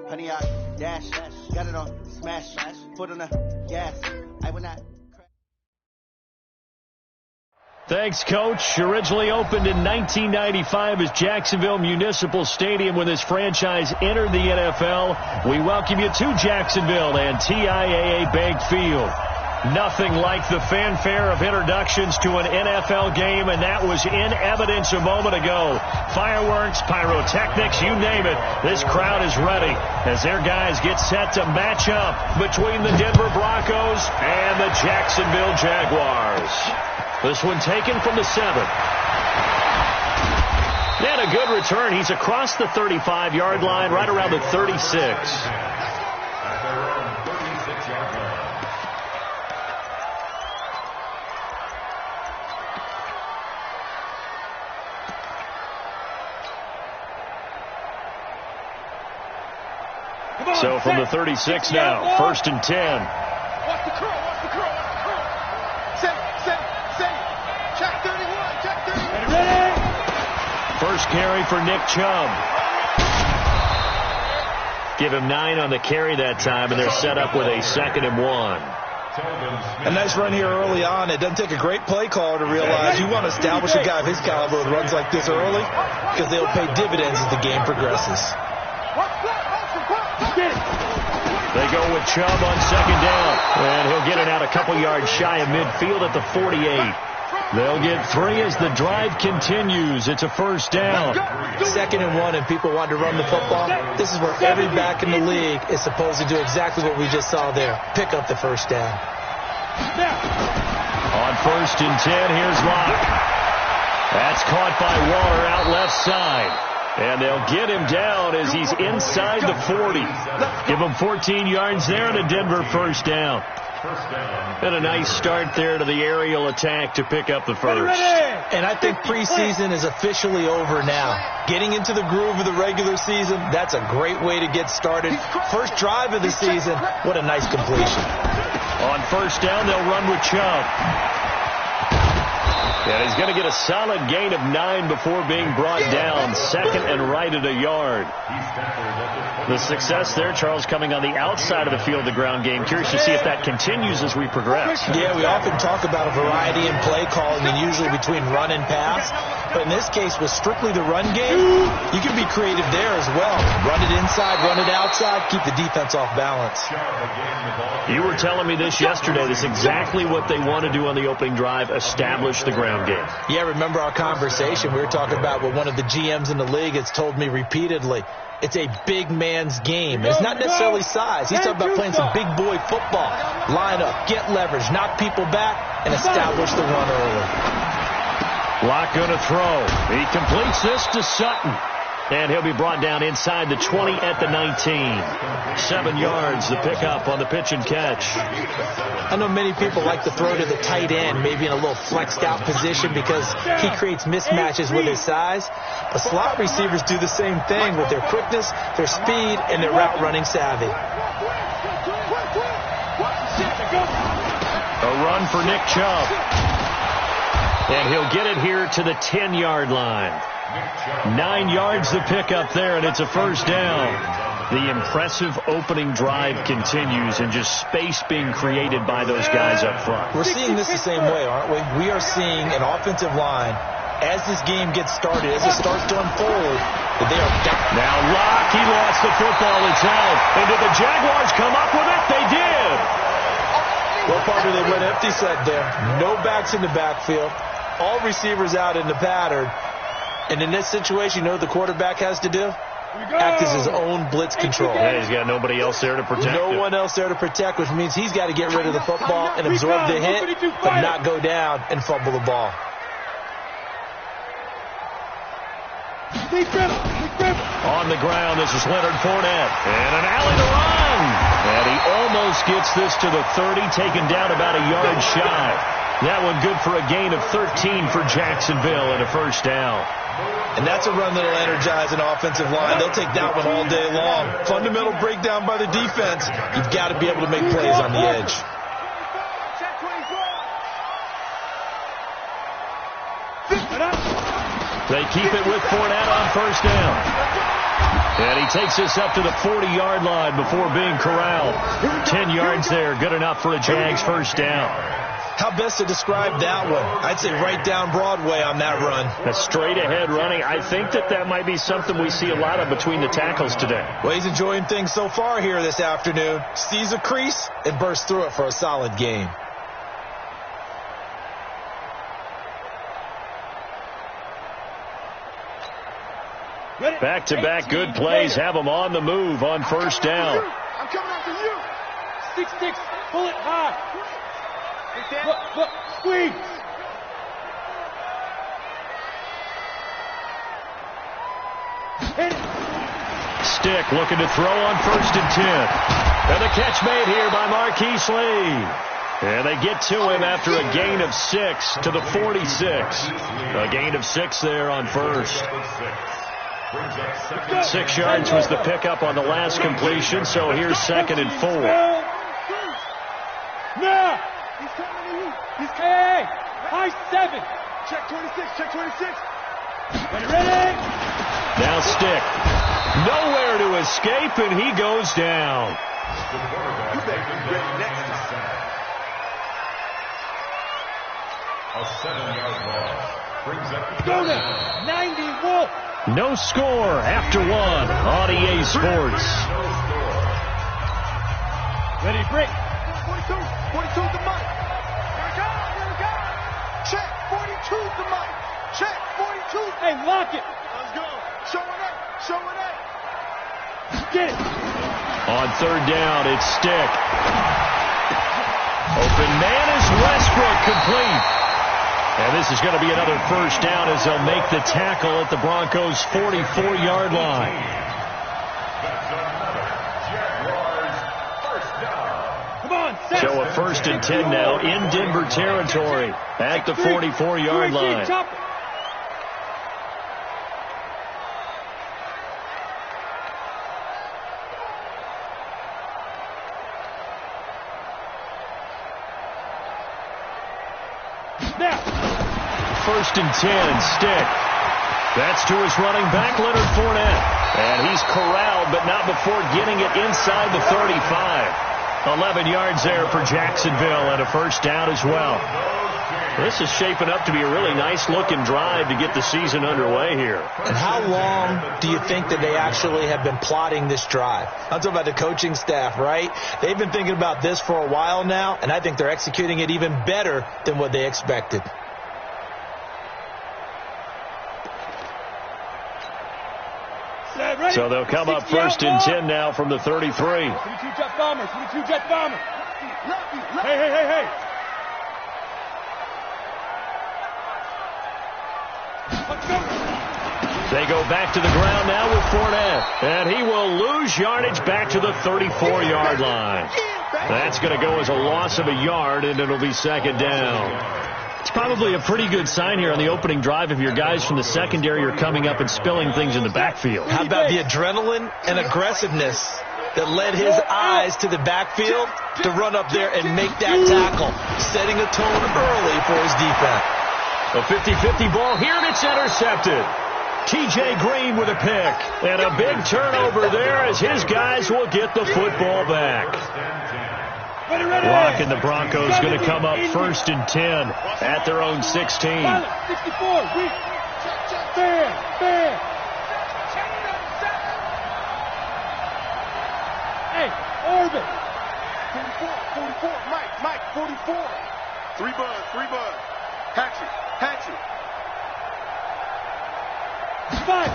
Honey, I dash, got it on smash, foot on the gas. I will not. Thanks, Coach. Originally opened in 1995 as Jacksonville Municipal Stadium when this franchise entered the NFL. We welcome you to Jacksonville and TIAA Bank Field. Nothing like the fanfare of introductions to an NFL game, and that was in evidence a moment ago. Fireworks, pyrotechnics, you name it. This crowd is ready as their guys get set to match up between the Denver Broncos and the Jacksonville Jaguars. This one taken from the 7. And a good return. He's across the 35-yard line, right around the 36. So from the 36 now, 1st and 10. Watch the curl, watch the curl, watch the curl. Set. Check 31, check 31. Ready? First carry for Nick Chubb. Give him 9 on the carry that time, and they're set up with a 2nd and 1. A nice run here early on. It doesn't take a great play caller to realize you want to establish a guy of his caliber with runs like this early because they'll pay dividends as the game progresses. They go with Chubb on 2nd down, and he'll get it out a couple yards shy of midfield at the 48. They'll get 3 as the drive continues. It's a 1st down. 2nd and 1, and people want to run the football. This is where every back in the league is supposed to do exactly what we just saw there. Pick up the 1st down. On 1st and 10, here's Locke. That's caught by Waller out left side. And they'll get him down as he's inside the 40. Give him 14 yards there and a Denver 1st down. And a nice start there to the aerial attack to pick up the 1st. And I think preseason is officially over now. Getting into the groove of the regular season, that's a great way to get started. First drive of the season, what a nice completion. On 1st down, they'll run with Chubb. And he's going to get a solid gain of 9 before being brought down. 2nd and right at a yard. The success there, Charles, coming on the outside of the field, the ground game. Curious to see if that continues as we progress. Yeah, we often talk about a variety in play calling and usually between run and pass. But in this case, with strictly the run game, you can be creative there as well. Run it inside, run it outside, keep the defense off balance. You were telling me this yesterday. This is exactly what they want to do on the opening drive, establish the ground game. Yeah, remember our conversation. We were talking about what one of the GMs in the league has told me repeatedly. It's a big man's game. It's not necessarily size. He's talking about playing some big boy football. Line up, get leverage, knock people back, and establish the run early. Locke going to throw. He completes this to Sutton. And he'll be brought down inside the 20 at the 19. 7 yards, the pickup on the pitch and catch. I know many people like to throw to the tight end, maybe in a little flexed out position because he creates mismatches with his size. But slot receivers do the same thing with their quickness, their speed, and their route running savvy. A run for Nick Chubb. And he'll get it here to the 10-yard line. 9 yards to pick up there, and it's a 1st down. The impressive opening drive continues, and just space being created by those guys up front. We're seeing this the same way, aren't we? We are seeing an offensive line, as this game gets started, as it starts to unfold, that they are down. Now Locke, he lost the football. It's out. And did the Jaguars come up with it? They did. Well, partner, they went empty set there. No backs in the backfield. All receivers out in the pattern. And in this situation, you know what the quarterback has to do? Act as his own blitz control. Yeah, he's got nobody else there to protect him. No one else there to protect, which means he's got to get rid of the football and absorb the hit, but not go down and fumble the ball. On the ground, this is Leonard Fournette. And an alley to run. And he almost gets this to the 30, taken down about a yard shy. That one good for a gain of 13 for Jacksonville and a 1st down. And that's a run that'll energize an offensive line. They'll take that one all day long. Fundamental breakdown by the defense. You've got to be able to make plays on the edge. They keep it with Fournette on 1st down. And he takes us up to the 40-yard line before being corralled. 10 yards there, good enough for a Jags first down. How best to describe that one? I'd say right down Broadway on that run. A straight-ahead running. I think that might be something we see a lot of between the tackles today. Well, he's enjoying things so far here this afternoon. Sees a crease and bursts through it for a solid gain. Back-to-back good plays have them on the move on first down. I'm coming after you. 6-6, pull it high. Look, squeeze. Hit it. Stick looking to throw on 1st and 10. And the catch made here by Marquise Lee. And they get to him after a gain of 6 to the 46. A gain of 6 there on first. 6 yards was the pickup on the last completion, so here's 2nd and 4. Now! He's coming to you. He's hey, high 7. Check 26, check 26. Ready? Now Stick. Nowhere to escape, and he goes down. You better be ready next time. A 7-yard ball brings up Go now. 90 Wolf. No score after 1 on EA Sports. Ready, break. 42 the mic. Here we go. Check 42's the mic. Check 42. Hey, lock it. Let's go. Show it up. Get it. On 3rd down, it's Stick. Open man is Westbrook, complete. And this is going to be another first down as they'll make the tackle at the Broncos' 44-yard line. Come on, set. So a 1st and 10 now in Denver territory at the 44-yard line. Now. 1st and 10, Stick. That's to his running back, Leonard Fournette. And he's corralled, but not before getting it inside the 35. 11 yards there for Jacksonville and a first down as well. This is shaping up to be a really nice-looking drive to get the season underway here. And how long do you think that they actually have been plotting this drive? I'm talking about the coaching staff, right? They've been thinking about this for a while now, and I think they're executing it even better than what they expected. So they'll come up 1st and 10 now from the 33. 22 jet bombers. Hey. Let's go. They go back to the ground now with Fournette. And he will lose yardage back to the 34-yard line. That's going to go as a loss of a yard, and it'll be 2nd down. It's probably a pretty good sign here on the opening drive if your guys from the secondary are coming up and spilling things in the backfield. How about the adrenaline and aggressiveness that led his eyes to the backfield to run up there and make that tackle, setting a tone early for his defense. A 50-50 ball here, and it's intercepted. T.J. Green with a pick, and a big turnover there as his guys will get the football back. Rock and the Broncos going to come up 1st and 10 at their own 16. 64, weak. Fair. Hey, Orbit. 44, Mike, 44. 3 bud. Hatchet. 5.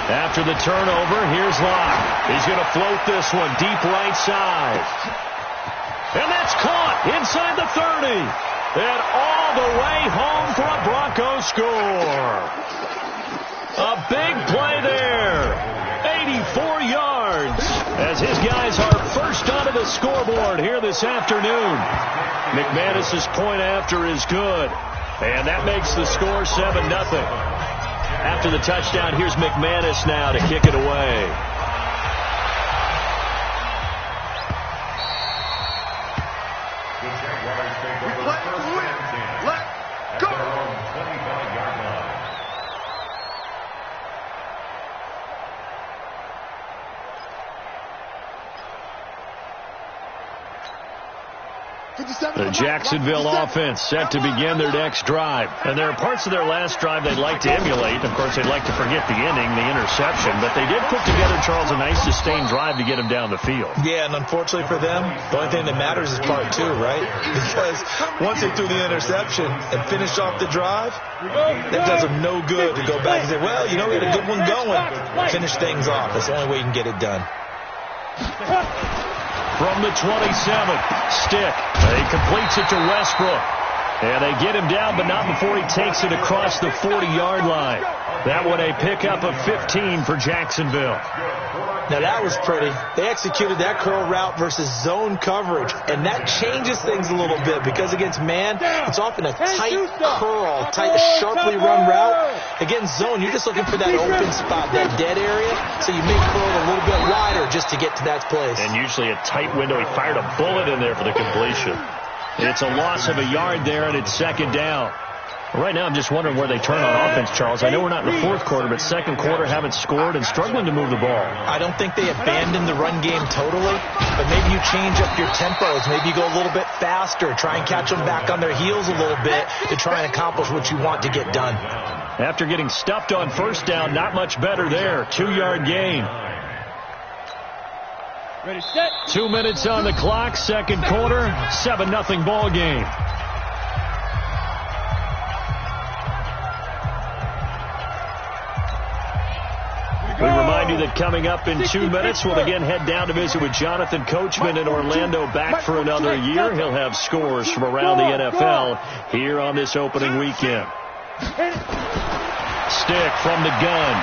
After the turnover, here's Locke. He's going to float this one deep right side. And that's caught inside the 30. And all the way home for a Broncos score. A big play there. 84 yards as his guys are first onto the scoreboard here this afternoon. McManus's point after is good. And that makes the score 7-0. After the touchdown, here's McManus now to kick it away. The Jacksonville offense set to begin their next drive. And there are parts of their last drive they'd like to emulate. Of course, they'd like to forget the ending, the interception. But they did put together, Charles, a nice sustained drive to get them down the field. Yeah, and unfortunately for them, the only thing that matters is part two, right? Because once they threw the interception and finished off the drive, that does them no good to go back and say, well, you know, we had a good one going. Finish things off. That's the only way you can get it done. From the 27, Stick. He completes it to Westbrook. And they get him down, but not before he takes it across the 40-yard line. That one a pickup of 15 for Jacksonville. Now that was pretty. They executed that curl route versus zone coverage, and that changes things a little bit because against man, it's often a tight curl, tight, sharply run route. Against zone, you're just looking for that open spot, that dead area, so you make curl a little bit wider just to get to that place. And usually a tight window. He fired a bullet in there for the completion. It's a loss of a yard there, and it's second down. Right now, I'm just wondering where they turn on offense, Charles. I know we're not in the fourth quarter, but second quarter haven't scored and struggling to move the ball. I don't think they abandoned the run game totally, but maybe you change up your tempos. Maybe you go a little bit faster, try and catch them back on their heels a little bit to try and accomplish what you want to get done. After getting stuffed on first down, not much better there. 2-yard gain. Ready, set. 2 minutes on the clock, second quarter, 7-0 ball game. We remind you that coming up in 2 minutes, we'll again head down to visit with Jonathan Coachman in Orlando, back for another year. He'll have scores from around the NFL here on this opening weekend. Stick from the gun.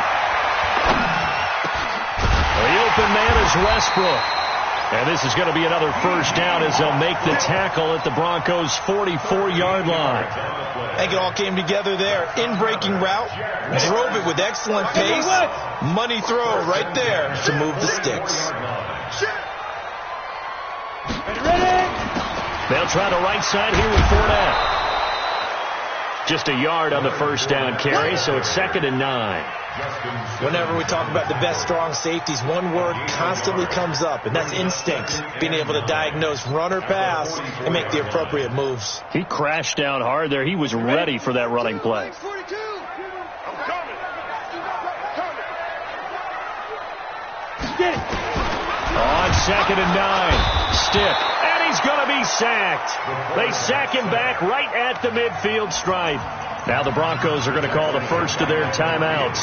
The open man is Westbrook. And this is going to be another first down as they'll make the tackle at the Broncos' 44-yard line. I think it all came together there. In-breaking route, drove it with excellent pace. Money throw right there to move the sticks. They'll try the right side here with Fournette. Just a yard on the first down carry, so it's 2nd and 9. Whenever we talk about the best strong safeties, one word constantly comes up, and that's instinct. Being able to diagnose run or pass and make the appropriate moves. He crashed down hard there. He was ready for that running play. On 2nd and 9, Stick. And he's going to be sacked. They sack him back right at the midfield stripe. Now the Broncos are going to call the first of their timeouts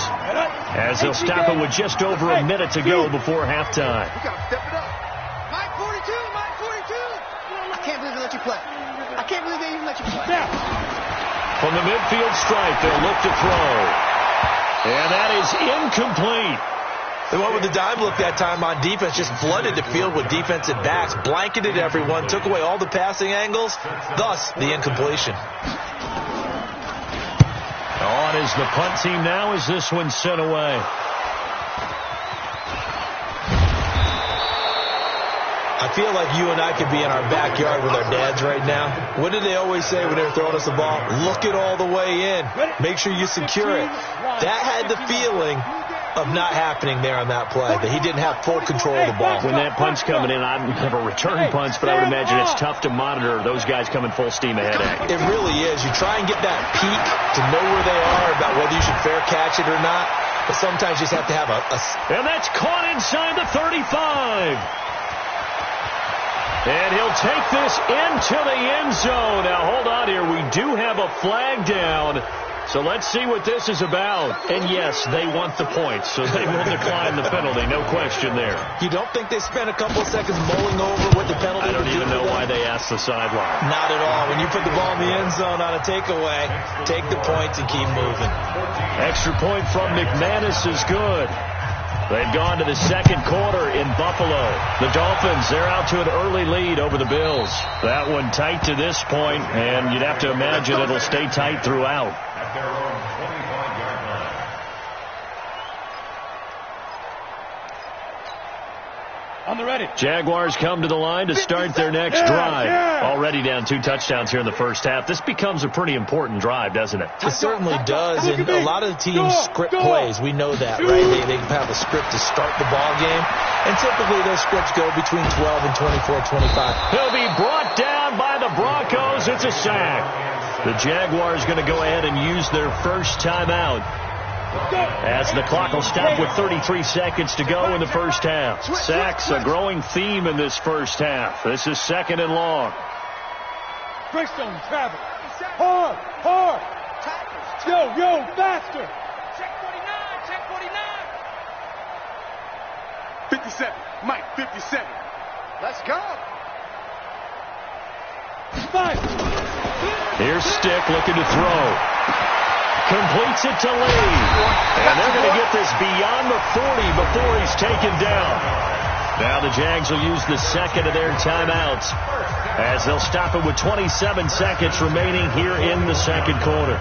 as they'll stop it with just over a minute to go before halftime. We got to step it up. Mike 42, Mike 42. I can't believe they let you play. I can't believe they even let you play. From the midfield stripe, they'll look to throw. And that is incomplete. They went with the dime look that time on defense, just flooded the field with defensive backs, blanketed everyone, took away all the passing angles, thus the incompletion. On is the punt team now as this one's sent away. I feel like you and I could be in our backyard with our dads right now. What did they always say when they were throwing us the ball? Look it all the way in. Make sure you secure it. That had the feeling of not happening there on that play, that he didn't have full control of the ball. When that punt's coming in, I've never returned punts, but I would imagine it's tough to monitor those guys coming full steam ahead at you. It really is. You try and get that peek to know where they are, about whether you should fair catch it or not, but sometimes you just have to have a... And that's caught inside the 35. And he'll take this into the end zone. Now, hold on here. We do have a flag down. So let's see what this is about. And yes, they want the points, so they will decline the penalty. No question there. You don't think they spent a couple of seconds mulling over what the penalty would do? I don't even know why they asked the sideline. Not at all. When you put the ball in the end zone on a takeaway, take the points and keep moving. Extra point from McManus is good. They've gone to the second quarter in Buffalo. The Dolphins, they're out to an early lead over the Bills. That one tight to this point, and you'd have to imagine it'll stay tight throughout. At their own 25-yard line. On the ready. Jaguars come to the line to start their next drive. Already down 2 touchdowns here in the first half. This becomes a pretty important drive, doesn't it? It certainly does, and a lot of the teams script plays. We know that, right? They have a script to start the ball game, and typically those scripts go between 12 and 24-25. He'll be brought down by the Broncos. It's a sack. The Jaguars going to go ahead and use their first timeout, as the clock will stop with 33 seconds to go in the first half. Sacks, a growing theme in this first half. This is 2nd and long. Greystone, travel. Hard. Yo, faster. Check 49, check 49. 57, Mike, 57. Let's go. 5. Here's Stick looking to throw. Completes it to Lee. And they're going to get this beyond the 40 before he's taken down. Now the Jags will use the second of their timeouts, as they'll stop it with 27 seconds remaining here in the second quarter.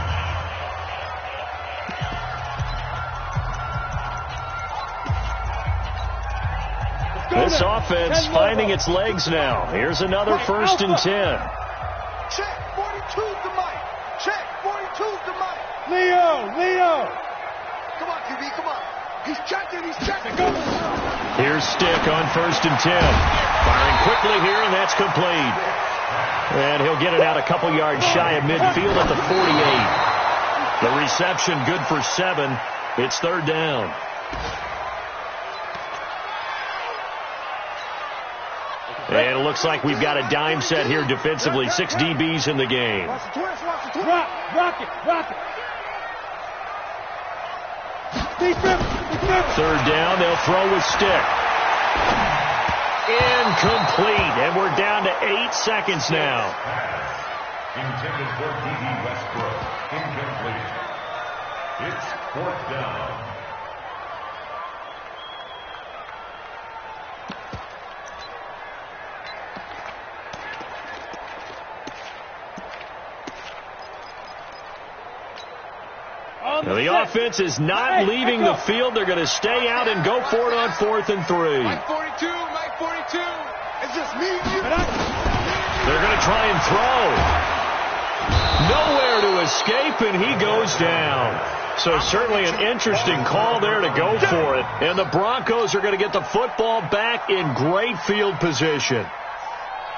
This offense finding its legs now. Here's another 1st and 10. Check 42's the mic. Check 42's the mic. Leo. Come on, QB, come on. He's checking. Go. Here's Stick on 1st and 10. Firing quickly here, and that's complete. And he'll get it out a couple yards shy of midfield at the 48. The reception good for 7. It's 3rd down. And it looks like we've got a dime set here defensively. 6 DBs in the game. Watch the twist. Rock it. Defense. 3rd down, they'll throw with Stick. Incomplete, and we're down to 8 seconds now. Intended for D.D. Westbrook. Incomplete. It's 4th down. The offense is not leaving the field. They're going to stay out and go for it on 4th and 3. Mike 42. It's just me and you. They're going to try and throw. Nowhere to escape, and he goes down. So certainly an interesting call there to go for it. And the Broncos are going to get the football back in great field position.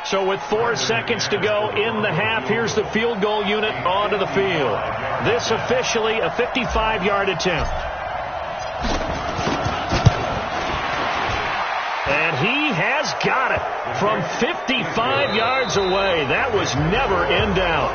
So with 4 seconds to go in the half, here's the field goal unit onto the field. This officially a 55-yard attempt. And he has got it from 55 yards away. That was never in doubt.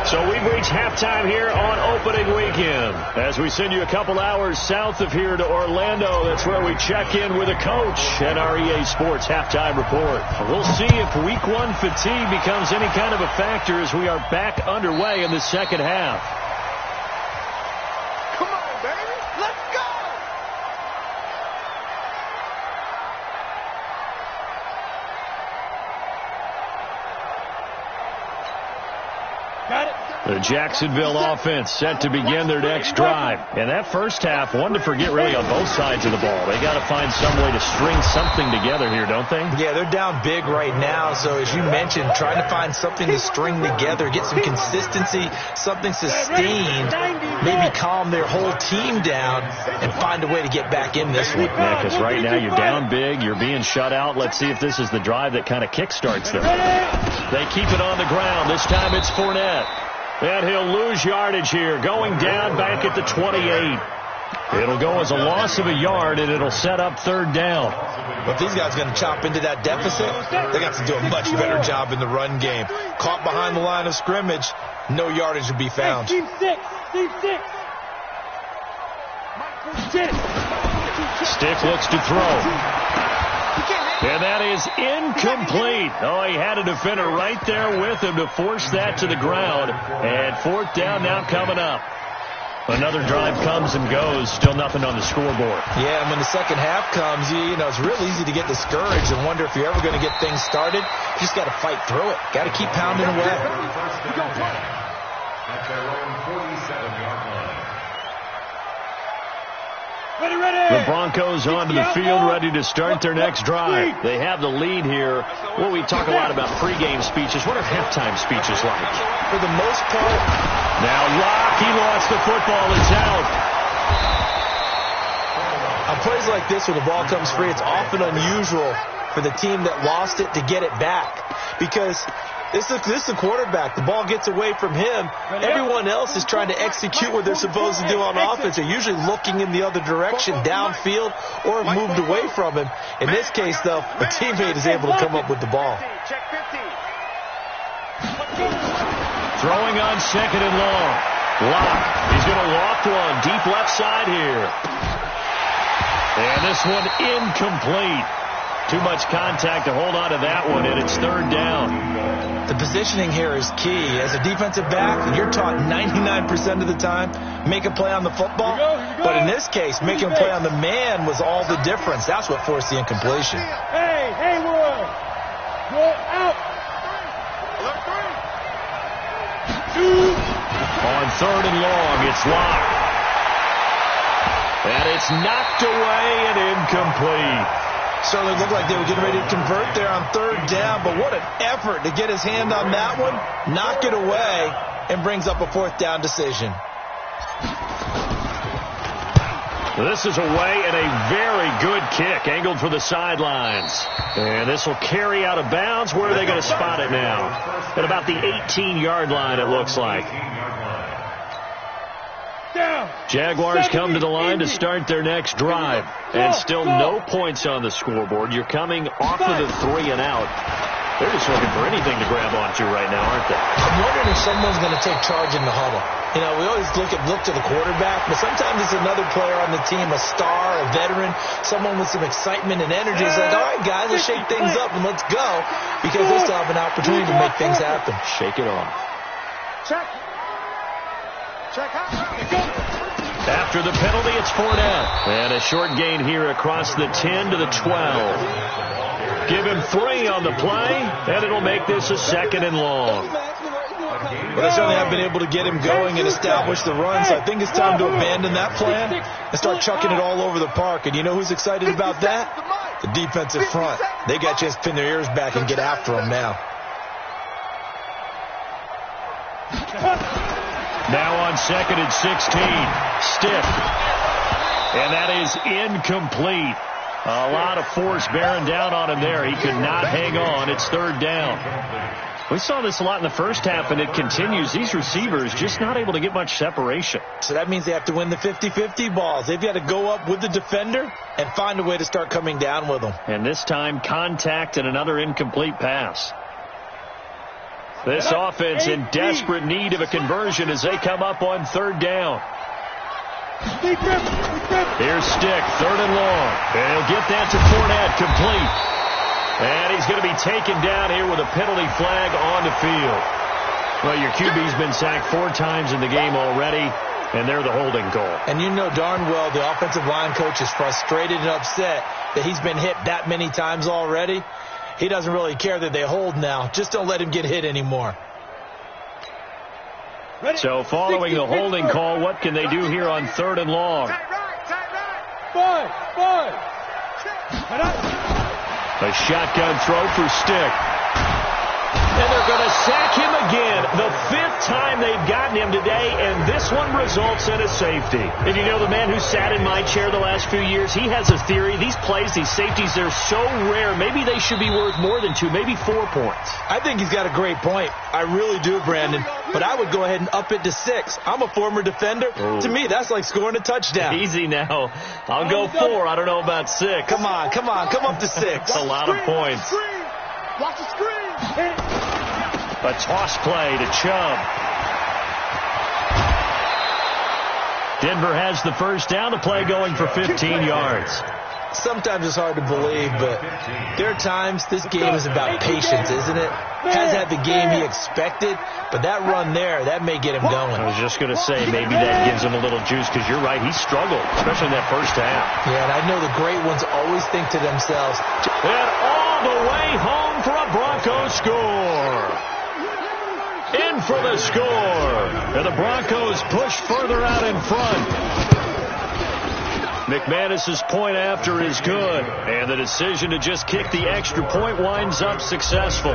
So we've reached halftime here on opening weekend. As we send you a couple hours south of here to Orlando, that's where we check in with a coach and our EA Sports halftime report. We'll see if week 1 fatigue becomes any kind of a factor as we are back underway in the second half. Come on, baby. Let's go. Got it. The Jacksonville offense set to begin their next drive. And that first half, one to forget really on both sides of the ball. They got to find some way to string something together here, don't they? Yeah, they're down big right now. So as you mentioned, trying to find something to string together, get some consistency, something sustained, maybe calm their whole team down and find a way to get back in this one. Yeah, because right now you're down big, you're being shut out. Let's see if this is the drive that kind of kickstarts them. They keep it on the ground. This time it's Fournette. And he'll lose yardage here, going down back at the 28. It'll go as a loss of a yard, and it'll set up 3rd down. But if these guys are going to chop into that deficit, they got to do a much better job in the run game. Caught behind the line of scrimmage, no yardage to be found. Team 6. Stick looks to throw. And that is incomplete. Oh, he had a defender right there with him to force that to the ground. And 4th down now coming up. Another drive comes and goes. Still nothing on the scoreboard. Yeah, and when the second half comes, you know, it's real easy to get discouraged and wonder if you're ever going to get things started. You just got to fight through it. Got to keep pounding away. At their own 47-yard line. The Broncos onto the field, ready to start their next drive. They have the lead here. Well, we talk a lot about pregame speeches. What are halftime speeches like? For the most part. Now Locke, he lost the football. It's out. On plays like this, when the ball comes free, it's often unusual for the team that lost it to get it back. Because this is the quarterback. The ball gets away from him. Everyone else is trying to execute what they're supposed to do on offense. They're usually looking in the other direction, downfield, or have moved away from him. In this case, though, a teammate is able to come up with the ball. Throwing on second and long. Locke, he's going to walk one. Deep left side here. And this one incomplete. Too much contact to hold on to that one, and it's third down. The positioning here is key. As a defensive back, you're taught 99% of the time, make a play on the football. But in this case, making a play on the man was all the difference. That's what forced the incompletion. Hey, Roy. Go out. On third and long, it's Locke. And it's knocked away and incomplete. Certainly looked like they were getting ready to convert there on third down, but what an effort to get his hand on that one, knock it away, and brings up a fourth down decision. This is away and a very good kick, angled for the sidelines. And this will carry out of bounds. Where are they going to spot it now? At about the 18-yard line, it looks like. Jaguars come to the line to start their next drive. And still no points on the scoreboard. You're coming off of the 3 and out. They're just looking for anything to grab onto right now, aren't they? I'm wondering if someone's going to take charge in the huddle. You know, we always look to the quarterback, but sometimes it's another player on the team, a star, a veteran, someone with some excitement and energy. It's like, all right, guys, let's shake things up and let's go, because they still have an opportunity to make things happen. Shake it off. Check out. After the penalty, it's 4 down. And a short gain here across the 10 to the 12. Give him 3 on the play, and it'll make this a second and long. Well, they certainly have been able to get him going and establish the run, so I think it's time to abandon that plan and start chucking it all over the park. And you know who's excited about that? The defensive front. They got a chance to pin their ears back and get after him now. Now on second and 16. Stiff. And that is incomplete. A lot of force bearing down on him there. He could not hang on. It's third down. We saw this a lot in the first half, and it continues. These receivers just not able to get much separation. So that means they have to win the 50-50 balls. They've got to go up with the defender and find a way to start coming down with them. And this time, contact and another incomplete pass. This offense in desperate need of a conversion as they come up on third down. Here's Stick, third and long. And he'll get that to Fournette, complete. And he's going to be taken down here with a penalty flag on the field. Well, your QB's been sacked 4 times in the game already, and they're the holding call. And you know darn well the offensive line coach is frustrated and upset that he's been hit that many times already. He doesn't really care that they hold now. Just don't let him get hit anymore. So following the holding call, what can they do here on third and long? A shotgun throw for Stick. And they're going to sack him again. The 5th time they've gotten him today, and this one results in a safety. And you know, the man who sat in my chair the last few years, he has a theory. These plays, these safeties, they're so rare. Maybe they should be worth more than 2, maybe 4 points. I think he's got a great point. I really do, Brandon. But I would go ahead and up it to 6. I'm a former defender. Ooh. To me, that's like scoring a touchdown. Easy now. I'll go 4. I don't know about 6. Come on. Come up to 6. That's a lot of points. Watch the screen. A toss play to Chubb. Denver has the first down. The play going for 15 yards. Sometimes it's hard to believe, but there are times this game is about patience, isn't it? Has had the game he expected, but that run there, that may get him going. I was just going to say, maybe that gives him a little juice, because you're right, he struggled, especially in that first half. Yeah, and I know the great ones always think to themselves. And all the way home for a Broncos score. In for the score. And the Broncos push further out in front. McManus's point after is good, and the decision to just kick the extra point winds up successful.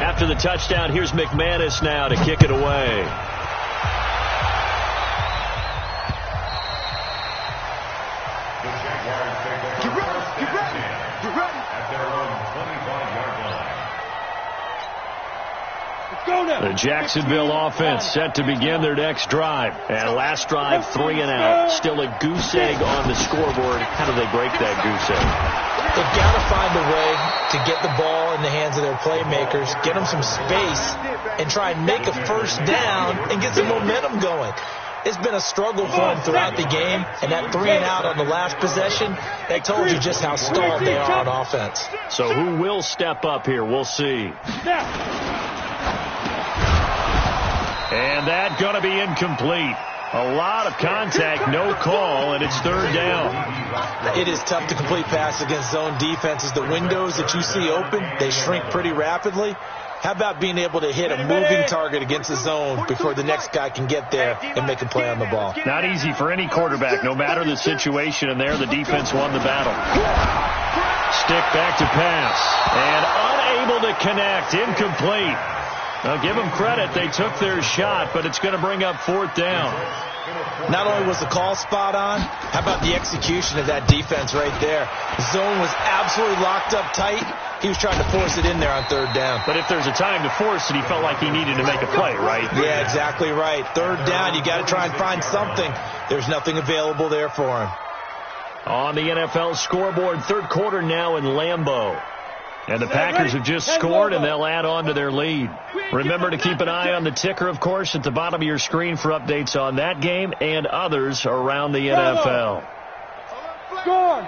After the touchdown, here's McManus now to kick it away. Get ready. At their own 25-yard line. The Jacksonville offense set to begin their next drive. And last drive, 3 and out. Still a goose egg on the scoreboard. How do they break that goose egg? They've got to find a way to get the ball in the hands of their playmakers, get them some space, and try and make a first down and get some momentum going. It's been a struggle for them throughout the game, and that 3 and out on the last possession, that told you just how stalled they are on offense. So who will step up here? We'll see. And that going to be incomplete. A lot of contact, no call, and it's 3rd down. It is tough to complete pass against zone defenses. The windows that you see open, they shrink pretty rapidly. How about being able to hit a moving target against the zone before the next guy can get there and make a play on the ball? Not easy for any quarterback, no matter the situation, and there the defense won the battle. Stick back to pass, and unable to connect, incomplete. Now, give them credit. They took their shot, but it's going to bring up 4th down. Not only was the call spot on, how about the execution of that defense right there? The zone was absolutely locked up tight. He was trying to force it in there on 3rd down. But if there's a time to force it, he felt like he needed to make a play, right? Yeah, exactly right. 3rd down, you got to try and find something. There's nothing available there for him. On the NFL scoreboard, 3rd quarter now in Lambeau. And the Packers have just scored, and they'll add on to their lead. Remember to keep an eye on the ticker, of course, at the bottom of your screen for updates on that game and others around the NFL. Go.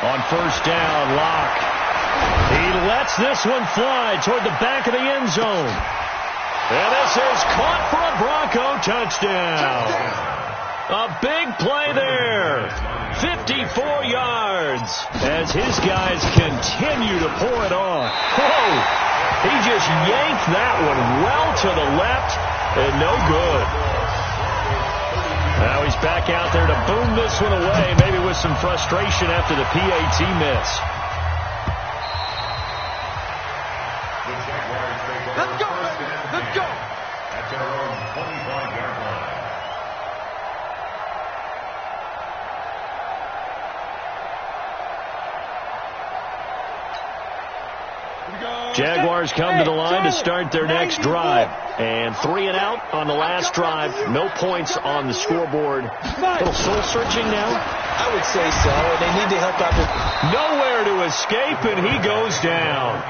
On 1st down, Locke. He lets this one fly toward the back of the end zone. And this is caught for a Bronco touchdown. A big play there. 54 yards as his guys continue to pour it on. Whoa! He just yanked that one well to the left and no good. Now he's back out there to boom this one away, maybe with some frustration after the PAT miss. Let's go, baby. Let's go. At their own 25-yard line. Jaguars come to the line to start their next drive. And 3 and out on the last drive. No points on the scoreboard. A little soul-searching now? I would say so, and they need to help out with nowhere to escape, and he goes down.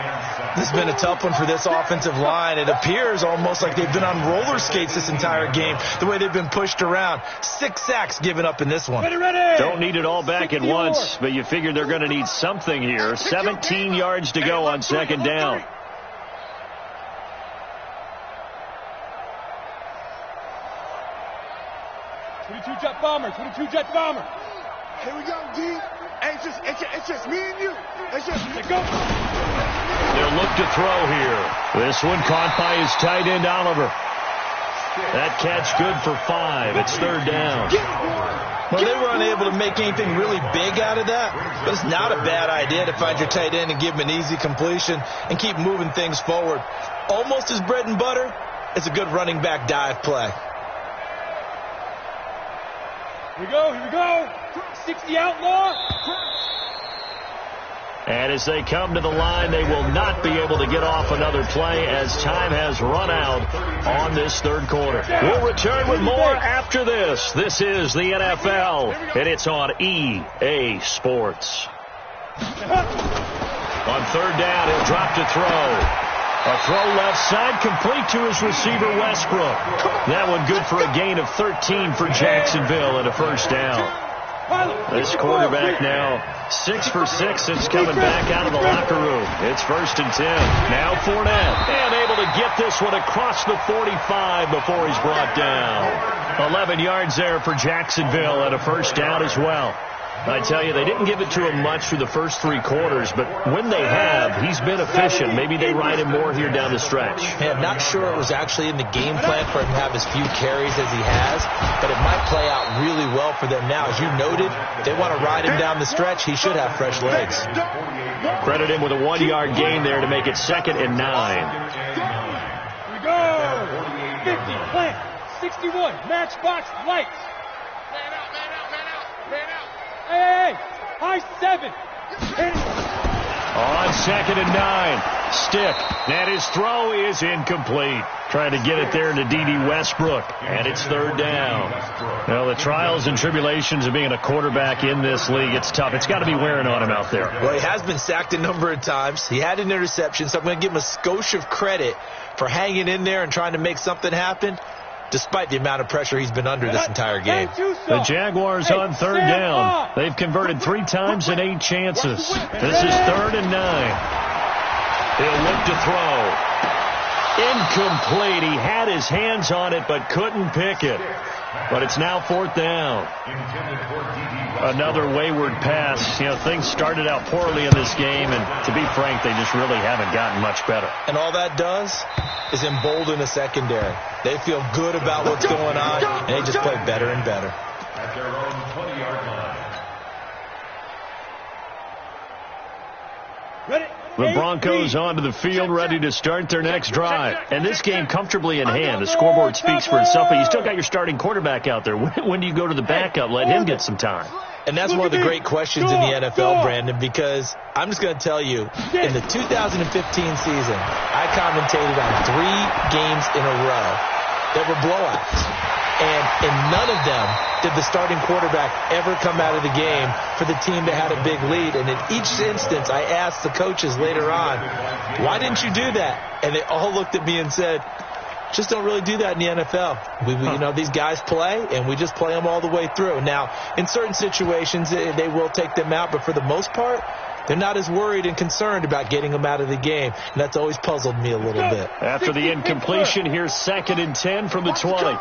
This has been a tough one for this offensive line. It appears almost like they've been on roller skates this entire game, the way they've been pushed around. 6 sacks given up in this one. Don't need it all back at once, but you figure they're going to need something here. 17 yards to go on 2nd down. jet bomber. Here we go, D. Hey, it's just me and you. It's just me. Go. They'll look to throw here. This one caught by his tight end, Oliver. That catch good for 5. It's 3rd down. Well, they were unable to make anything really big out of that, but it's not a bad idea to find your tight end and give him an easy completion and keep moving things forward. Almost his bread and butter. It's a good running back dive play. Here we go. 60 outlaw. And as they come to the line, they will not be able to get off another play as time has run out on this 3rd quarter. We'll return with more after this. This is the NFL, and it's on EA Sports. On 3rd down, he'll drop to throw. A throw left side, complete to his receiver, Westbrook. That one good for a gain of 13 for Jacksonville and a 1st down. This quarterback now 6 for 6 since coming back out of the locker room. It's 1st and 10. Now Fournette, and able to get this one across the 45 before he's brought down. 11 yards there for Jacksonville and a 1st down as well. I tell you, they didn't give it to him much through the first 3 quarters, but when they have, he's been efficient. Maybe they ride him more here down the stretch. Yeah, I'm not sure it was actually in the game plan for him to have as few carries as he has, but it might play out really well for them now. As you noted, they want to ride him down the stretch. He should have fresh legs. Credit him with a 1-yard gain there to make it 2nd and 9. Here we go. 50, plant, 61, matchbox, lights. Man out, man out, man out, man out. Hey, high 7. On 2nd and 9, Stick, and his throw is incomplete. Trying to get it there to D.D. Westbrook, and it's 3rd down. Well, the trials and tribulations of being a quarterback in this league, it's tough. It's got to be wearing on him out there. Well, he has been sacked a number of times. He had an interception, so I'm going to give him a skosh of credit for hanging in there and trying to make something happen, despite the amount of pressure he's been under this entire game. The Jaguars on 3rd down. They've converted 3 times in 8 chances. This is 3rd and 9. He'll look to throw. Incomplete. He had his hands on it but couldn't pick it. But it's now 4th down. Another wayward pass. You know, things started out poorly in this game, and to be frank, they just really haven't gotten much better. And all that does is embolden the secondary. They feel good about what's going on, and they just play better and better. At their own 20-yard line. Ready? The Broncos onto the field, ready to start their next drive. And this game comfortably in hand. The scoreboard speaks for itself, but you still got your starting quarterback out there. When do you go to the backup? Let him get some time. And that's one of the great questions in the NFL, Brandon, because I'm just going to tell you, in the 2015 season, I commentated on 3 games in a row that were blowouts. And in none of them did the starting quarterback ever come out of the game for the team that had a big lead. And in each instance, I asked the coaches later on, why didn't you do that? And they all looked at me and said, just don't really do that in the NFL. You know, these guys play, and we just play them all the way through. Now, in certain situations, they will take them out, but for the most part, they're not as worried and concerned about getting them out of the game. And that's always puzzled me a little bit. After the incompletion, here's 2nd and 10 from the 20.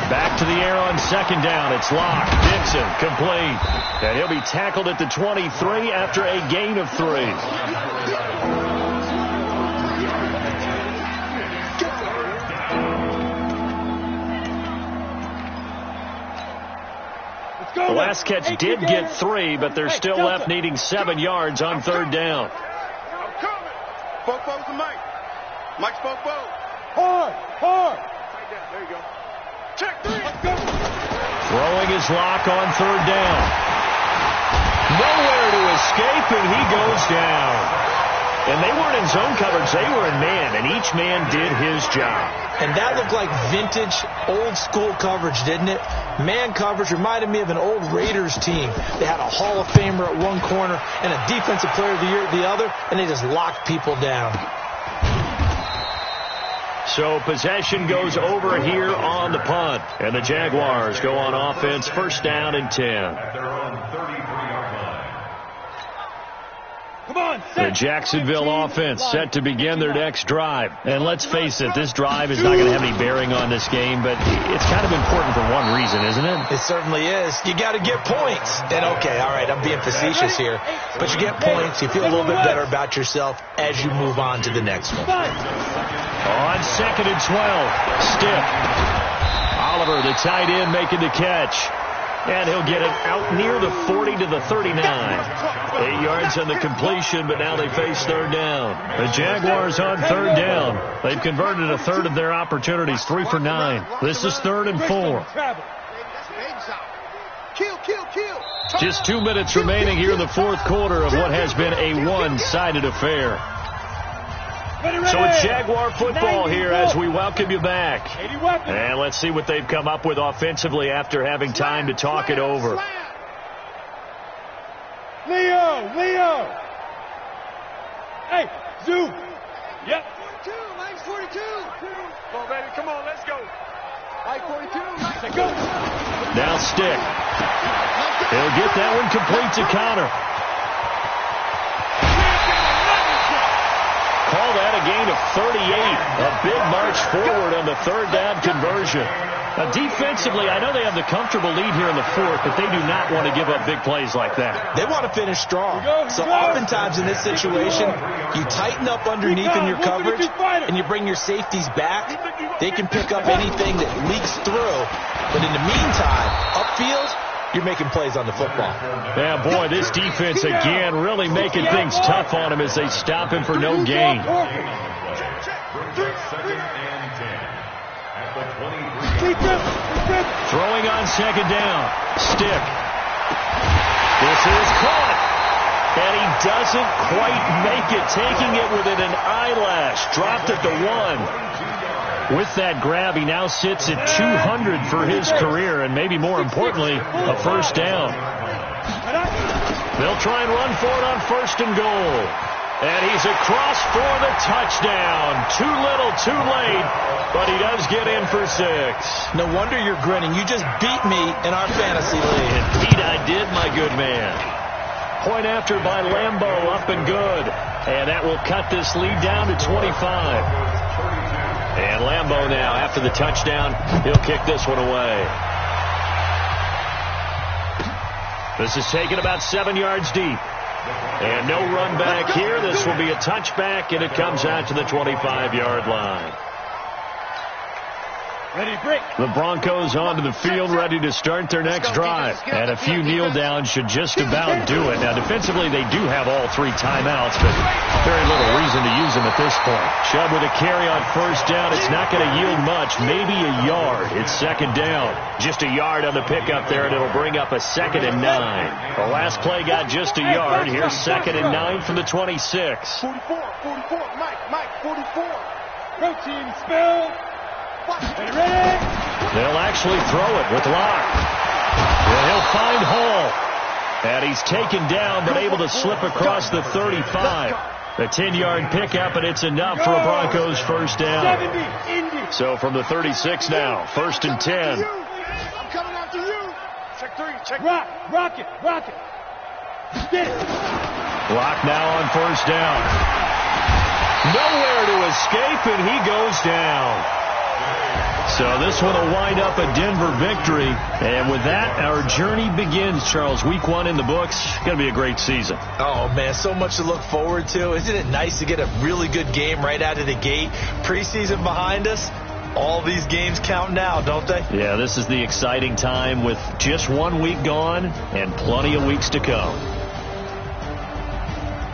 Back to the air on 2nd down. It's Locke. Dixon, complete. And he'll be tackled at the 23 after a gain of 3. The last catch did get 3, but they're still left needing 7 yards on 3rd down. I'm coming. Fofo's the Mike. Mike's Fofo. Hard. There you go. Check 3. Let's go. Throwing his Lock on 3rd down. Nowhere to escape, and he goes down. And they weren't in zone coverage. They were in man, and each man did his job. And that looked like vintage, old-school coverage, didn't it? Man coverage reminded me of an old Raiders team. They had a Hall of Famer at one corner and a Defensive Player of the Year at the other, and they just locked people down. So possession goes over here on the punt. And the Jaguars go on offense, 1st down and 10. At their own 33-yard line. Come on, The Jacksonville offense set to begin their next drive. And let's face it, this drive is not going to have any bearing on this game, but it's kind of important for one reason, isn't it? It certainly is. You got to get points. And okay, all right, I'm being facetious here, but you get points, you feel a little bit better about yourself as you move on to the next one. On 2nd and 12, Stiff. Oliver, the tight end, making the catch. And he'll get it out near the 40 to the 39. 8 yards on the completion, but now they face 3rd down. The Jaguars on 3rd down. They've converted a third of their opportunities, 3 for 9. This is 3rd and 4. Kill. Just 2 minutes remaining here in the 4th quarter of what has been a one-sided affair. So it's Jaguar football here as we welcome you back. And let's see what they've come up with offensively after having time to talk it over. Leo. Hey, zoom. Yep. 42. Mike's 42. Come on, baby. Come on, let's go. Mike 42. Let's go. Now Stick. He'll get that one complete to Connor. Call that a gain of 38. A big march forward on the third down conversion. Now, defensively, I know they have the comfortable lead here in the fourth, but they do not want to give up big plays like that. They want to finish strong. So oftentimes in this situation, you tighten up underneath in your coverage, and you bring your safeties back. They can pick up anything that leaks through. But in the meantime, upfield, you're making plays on the football. Yeah, boy, this defense again really making things tough on him as they stop him for no gain. Throwing on second down. Stick. This is caught. And he doesn't quite make it, taking it within an eyelash. Dropped at the 1. With that grab, he now sits at 200 for his career, and maybe more importantly, a first down. They'll try and run for it on first and goal. And he's across for the touchdown. Too little, too late, but he does get in for 6. No wonder you're grinning. You just beat me in our fantasy league. Indeed I did, my good man. Point after by Lambeau, up and good. And that will cut this lead down to 25. And Lambeau now, after the touchdown, he'll kick this one away. This is taken about 7 yards deep. And no run back here. This will be a touchback, and it comes out to the 25-yard line. Ready, break. The Broncos onto the field, ready to start their next drive. And a few kneel downs should just about do it. Now, defensively, they do have all 3 timeouts, but very little reason to use them at this point. Chubb with a carry on first down. It's not going to yield much, maybe a yard. It's second down. Just a yard on the pickup there, and it'll bring up a 2nd and 9. The last play got just a yard. Here's 2nd and 9 from the 26. 44, Mike, 44. Protein spill. They'll actually throw it with Locke. And he'll find Hall. And he's taken down, but able to slip across the 35. A 10-yard pickup, and it's enough for a Broncos first down. So from the 36 now, 1st and 10. I'm coming after you. Check 3, check. Rock it. Get it. Locke now on first down. Nowhere to escape, and he goes down. So this one will wind up a Denver victory. And with that, our journey begins, Charles. Week 1 in the books. Going to be a great season. Oh, man, so much to look forward to. Isn't it nice to get a really good game right out of the gate? Preseason behind us. All these games count now, don't they? Yeah, this is the exciting time with just 1 week gone and plenty of weeks to come.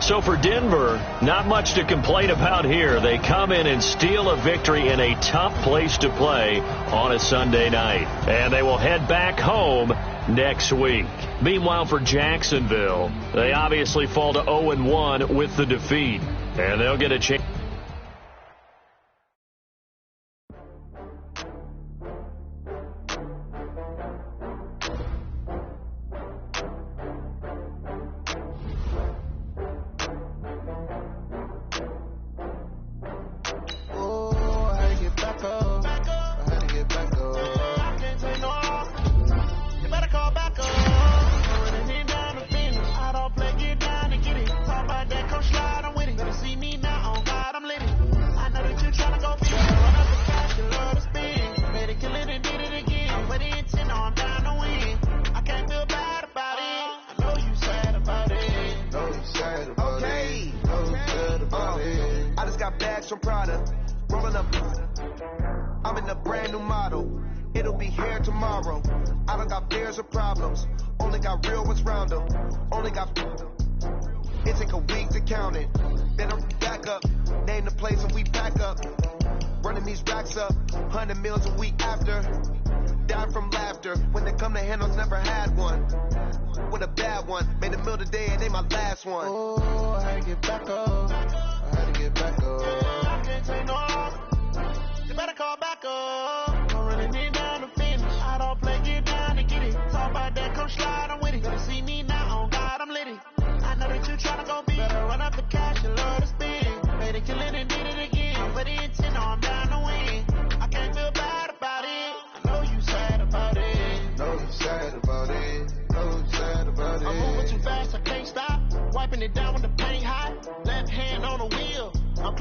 So for Denver, not much to complain about here. They come in and steal a victory in a tough place to play on a Sunday night. And they will head back home next week. Meanwhile, for Jacksonville, they obviously fall to 0-1 with the defeat. And they'll get a chance.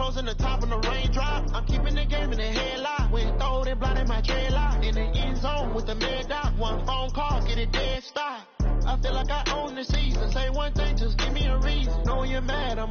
Rose in the top of the raindrop. I'm keeping the game in the headlock. When throw it, blind in my dreadlock. In the end zone with the mid dot. One phone call, get it dead stop. I feel like I own the season. Say one thing, just give me a reason. Know you're mad, I'm